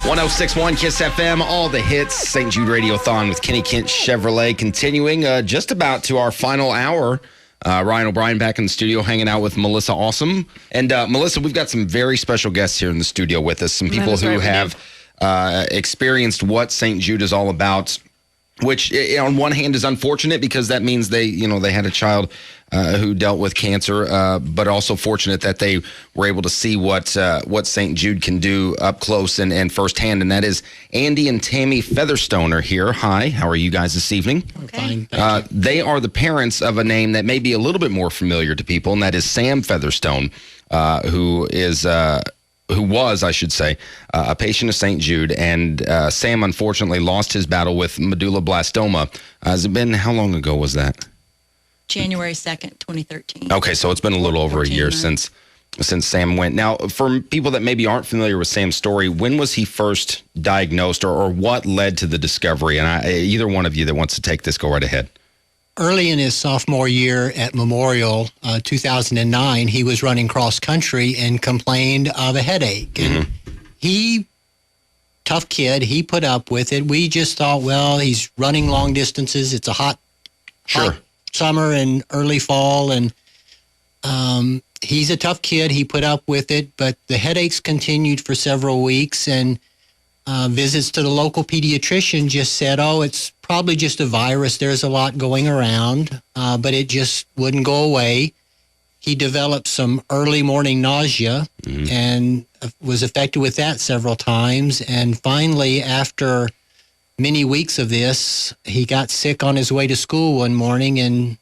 1061 KISS FM, all the hits. St. Jude Radiothon with Kenny Kent Chevrolet continuing just about to our final hour. Ryan O'Brien back in the studio hanging out with Melissa Awesome. And Melissa, we've got some very special guests here in the studio with us. Some people who have experienced what St. Jude is all about, which on one hand is unfortunate because that means they had a child who dealt with cancer, but also fortunate that they were able to see what St. Jude can do up close and firsthand. And that is Andy and Tammy Featherstone are here. Hi, how are you guys this evening? Okay. Fine. They are the parents of a name that may be a little bit more familiar to people, and that is Sam Featherstone, who was, I should say, a patient of St. Jude. And Sam, unfortunately, lost his battle with medulloblastoma. Has it been, how long ago was that? January 2nd, 2013. Okay, so it's been a little over a year since Sam went. Now, for people that maybe aren't familiar with Sam's story, when was he first diagnosed or what led to the discovery? And either one of you that wants to take this, go right ahead. Early in his sophomore year at Memorial, 2009, he was running cross country and complained of a headache. And tough kid, he put up with it. We just thought, well, he's running long distances. It's a hot summer and early fall, and he's a tough kid. He put up with it, but the headaches continued for several weeks, and visits to the local pediatrician just said, oh, it's probably just a virus. There's a lot going around, but it just wouldn't go away. He developed some early morning nausea and was affected with that several times. And finally, after many weeks of this, he got sick on his way to school one morning, and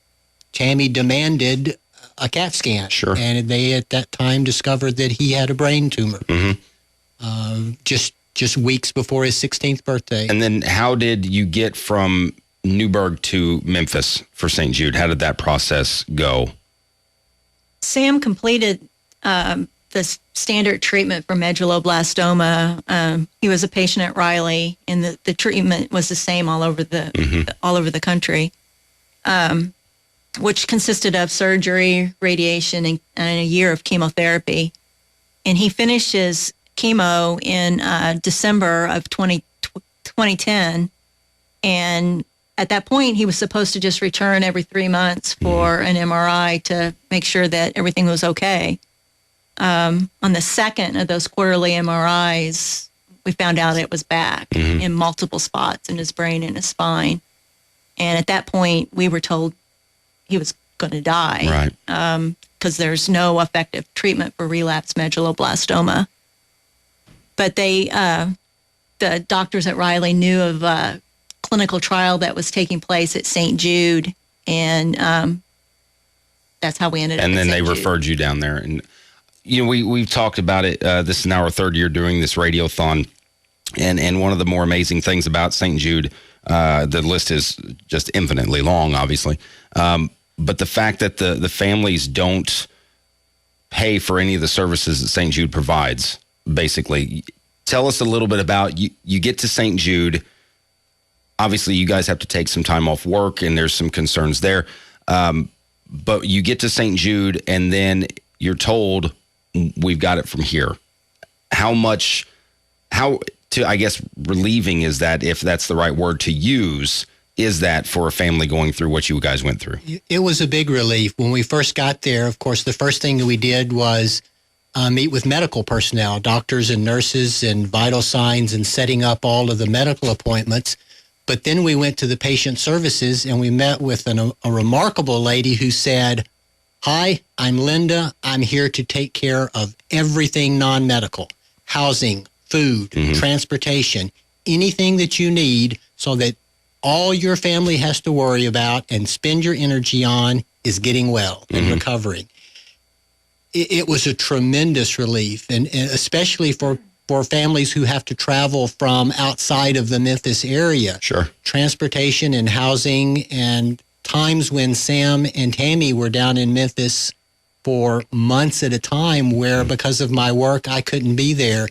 Tammy demanded a CAT scan. Sure. And they at that time discovered that he had a brain tumor. Just weeks before his 16th birthday. And then how did you get from Newburgh to Memphis for St. Jude? How did that process go? Sam completed the standard treatment for medulloblastoma. He was a patient at Riley, and the treatment was the same all over the country, which consisted of surgery, radiation, and a year of chemotherapy. And he finished his chemo in December of 2010, and at that point, he was supposed to just return every 3 months for an MRI to make sure that everything was okay. On the second of those quarterly MRIs, we found out it was back in multiple spots in his brain and his spine. And at that point, we were told he was going to die. Right. Because there's no effective treatment for relapsed medulloblastoma. But the doctors at Riley knew of a clinical trial that was taking place at St. Jude, and that's how we ended up. And then they St. Jude. referred you down there, and we've talked about it. This is now our third year doing this radiothon, and one of the more amazing things about St. Jude, the list is just infinitely long, obviously, but the fact that the families don't pay for any of the services that St. Jude provides. Basically, tell us a little bit about you get to St. Jude. Obviously, you guys have to take some time off work, and there's some concerns there. But you get to St. Jude, and then you're told, we've got it from here. How relieving is that, if that's the right word to use, is that for a family going through what you guys went through? It was a big relief. When we first got there, of course, the first thing that we did was meet with medical personnel, doctors and nurses, and vital signs, and setting up all of the medical appointments. But then we went to the patient services, and we met with a remarkable lady who said, hi, I'm Linda. I'm here to take care of everything non-medical, housing, food, transportation, anything that you need, so that all your family has to worry about and spend your energy on is getting well and recovering. It was a tremendous relief, and especially for families who have to travel from outside of the Memphis area. Sure. Transportation and housing, and times when Sam and Tammy were down in Memphis for months at a time where, because of my work, I couldn't be there.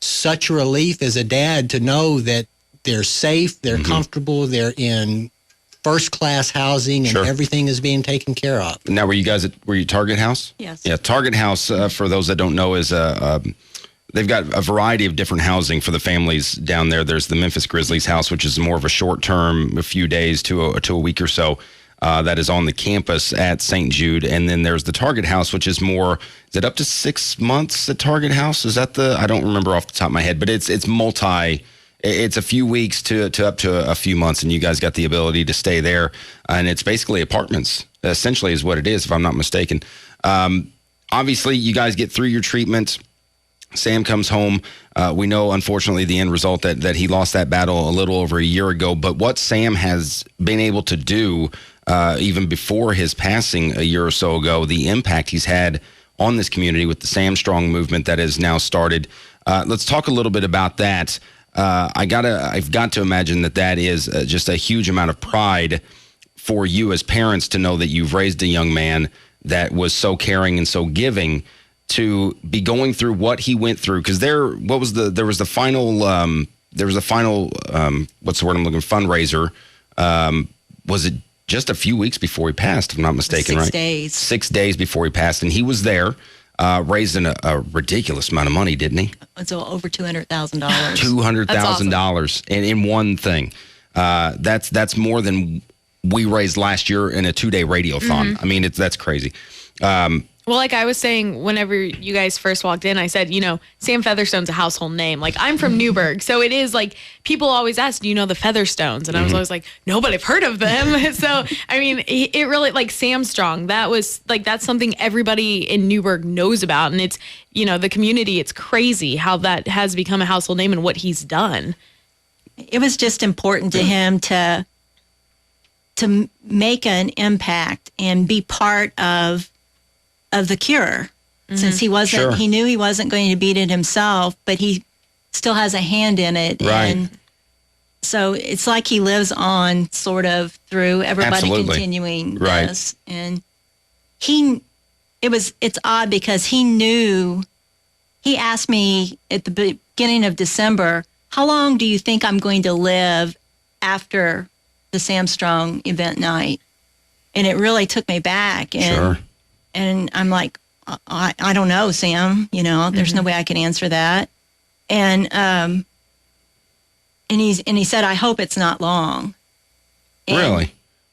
Such a relief as a dad to know that they're safe, they're comfortable, they're in first-class housing, and everything is being taken care of. Now, were you Target House? Yes. Yeah, Target House, for those that don't know, is They've got a variety of different housing for the families down there. There's the Memphis Grizzlies house, which is more of a short term, a few days to a week or so. That is on the campus at St. Jude. And then there's the Target house, which is more, is it up to 6 months at Target house? Is that I don't remember off the top of my head, but it's a few weeks to up to a few months, and you guys got the ability to stay there. And it's basically apartments, essentially is what it is, if I'm not mistaken. Obviously, you guys get through your treatment. Sam comes home. We know, unfortunately, the end result that he lost that battle a little over a year ago. But what Sam has been able to do, even before his passing a year or so ago, the impact he's had on this community with the Sam Strong movement that has now started. Let's talk a little bit about that. I've got to imagine that is just a huge amount of pride for you as parents to know that you've raised a young man that was so caring and so giving, to be going through what he went through. Because there was the final what's the word I'm looking for, fundraiser. Was it just a few weeks before he passed, if I'm not mistaken, 6 right? days. 6 days before he passed, and he was there, raising a ridiculous amount of money, didn't he? It's over $200,000. $200,000 in one thing. That's more than we raised last year in a 2-day radiothon. I mean, that's crazy. Well, like I was saying, whenever you guys first walked in, I said, Sam Featherstone's a household name. Like, I'm from Newburgh, so it is like, people always ask, do you know the Featherstones? And I was always like, no, but I've heard of them. So, I mean, it really, like, Sam Strong, that's something everybody in Newburgh knows about. And it's, the community, it's crazy how that has become a household name and what he's done. It was just important to him to make an impact and be part of the cure, since he wasn't, Sure. he knew he wasn't going to beat it himself, but he still has a hand in it. Right. And so it's like he lives on sort of through everybody Absolutely. continuing Right. this. And it's odd because he asked me at the beginning of December, how long do you think I'm going to live after the Sam Strong event night? And it really took me back. And Sure. And I'm like, I don't know, Sam. There's no way I can answer that. And he said, I hope it's not long. And Really?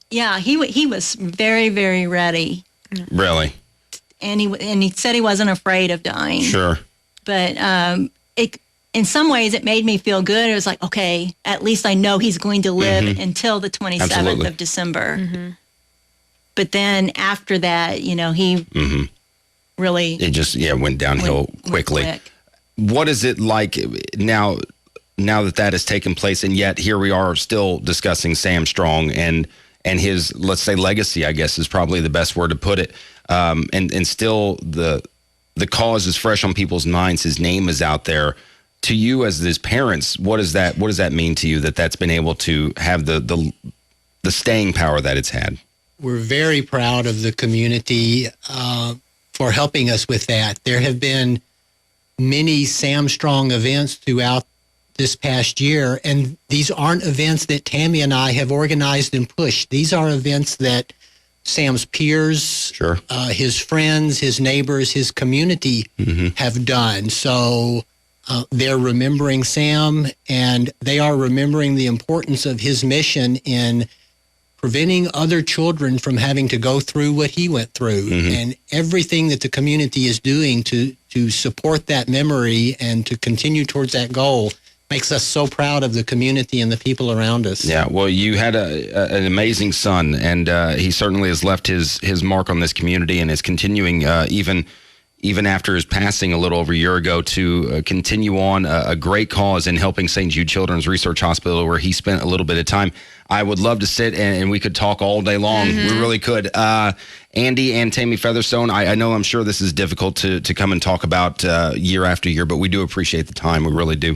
Yeah, he was very, very ready. Really? And he said he wasn't afraid of dying. Sure. But in some ways, it made me feel good. It was like, okay, at least I know he's going to live until the 27th Absolutely. of December. But then after that, he really It just went downhill quickly. quick. What is it like now that has taken place, and yet here we are still discussing Sam Strong and his, let's say, legacy, I guess is probably the best word to put it. And still the cause is fresh on people's minds. His name is out there. To you as his parents, what does that mean to you that's been able to have the staying power that it's had? We're very proud of the community for helping us with that. There have been many Sam Strong events throughout this past year, and these aren't events that Tammy and I have organized and pushed. These are events that Sam's peers, Sure. His friends, his neighbors, his community have done. So they're remembering Sam, and they are remembering the importance of his mission in preventing other children from having to go through what he went through, and everything that the community is doing to support that memory and to continue towards that goal makes us so proud of the community and the people around us. Yeah, well, you had an amazing son, and he certainly has left his mark on this community and is continuing even after his passing a little over a year ago to continue on a great cause in helping St. Jude Children's Research Hospital, where he spent a little bit of time. I would love to sit and we could talk all day long. We really could. Andy and Tammy Featherstone, I know I'm sure this is difficult to come and talk about year after year, but we do appreciate the time. We really do.